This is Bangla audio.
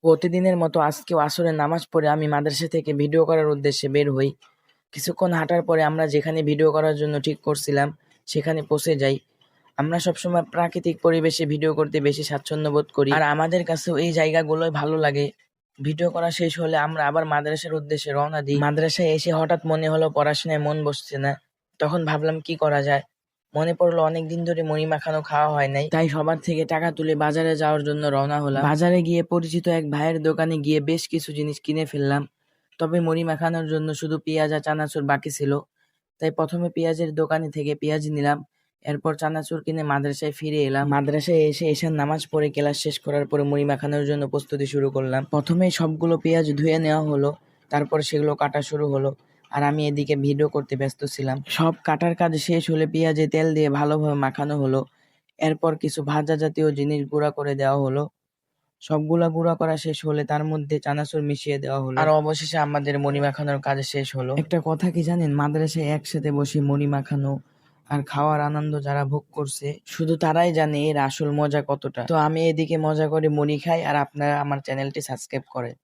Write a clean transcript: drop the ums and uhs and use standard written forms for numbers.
প্রতিদিনের মতো আজকেও আসরের নামাজ পড়ে আমি মাদ্রাসা থেকে ভিডিও করার উদ্দেশ্যে বের হই। কিছুক্ষণ হাঁটার পরে আমরা যেখানে ভিডিও করার জন্য ঠিক করছিলাম সেখানে পৌঁছে যাই। আমরা সবসময় প্রাকৃতিক পরিবেশে ভিডিও করতে বেশি স্বাচ্ছন্দ্য বোধ করি, আর আমাদের কাছেও এই জায়গাগুলোই ভালো লাগে। ভিডিও করা শেষ হলে আমরা আবার মাদ্রাসার উদ্দেশ্যে রওনা দিই। মাদ্রাসায় এসে হঠাৎ মনে হলো পড়াশোনায় মন বসছে না। তখন ভাবলাম কি করা যায়। মনে পড়লো অনেকদিন ধরে মুড়ি মাখানো খাওয়া হয় নাই, তাই সবার থেকে টাকা তুলে বাজারে যাওয়ার জন্য রওনা হলাম। বাজারে গিয়ে পরিচিত এক ভাইয়ের দোকানে গিয়ে বেশ কিছু জিনিস কিনে ফেললাম। তবে মুড়ি মাখানোর জন্য শুধু পেঁয়াজ আর চানাচুর বাকি ছিল, তাই প্রথমে পেঁয়াজের দোকানে থেকে পেঁয়াজ নিলাম। এরপর চানাচুর কিনে মাদ্রাসায় ফিরে এলাম। মাদ্রাসায় এসে এশার নামাজ পড়ে ক্লাস শেষ করার পরে মুড়ি মাখানোর জন্য প্রস্তুতি শুরু করলাম। প্রথমেই সবগুলো পেঁয়াজ ধুয়ে নেওয়া হলো, তারপর সেগুলো কাটা শুরু হলো, আর আমি এদিকে ভিডিও করতে ব্যস্ত ছিলাম। সব কাটার কাজ শেষ হলে পেঁয়াজে তেল দিয়ে ভালোভাবে মাখানো হলো। এরপর কিছু ভাজা জাতীয় জিনিস গুঁড়া করে দেওয়া হলো। সবগুলা গুঁড়া করা শেষ হলে তার মধ্যে চানাচুর মিশিয়ে দেওয়া হলো, আর অবশেষে আমাদের মুড়ি মাখানোর কাজ শেষ হলো। একটা কথা কি জানেন, মাদ্রাসায় একসাথে বসে মুড়ি মাখানো আর খাওয়ার আনন্দ যারা ভোগ করছে শুধু তারাই জানে এর আসল মজা কতটা। তো আমি এদিকে মজা করে মুড়ি খাই, আর আপনারা আমার চ্যানেলটি সাবস্ক্রাইব করেন।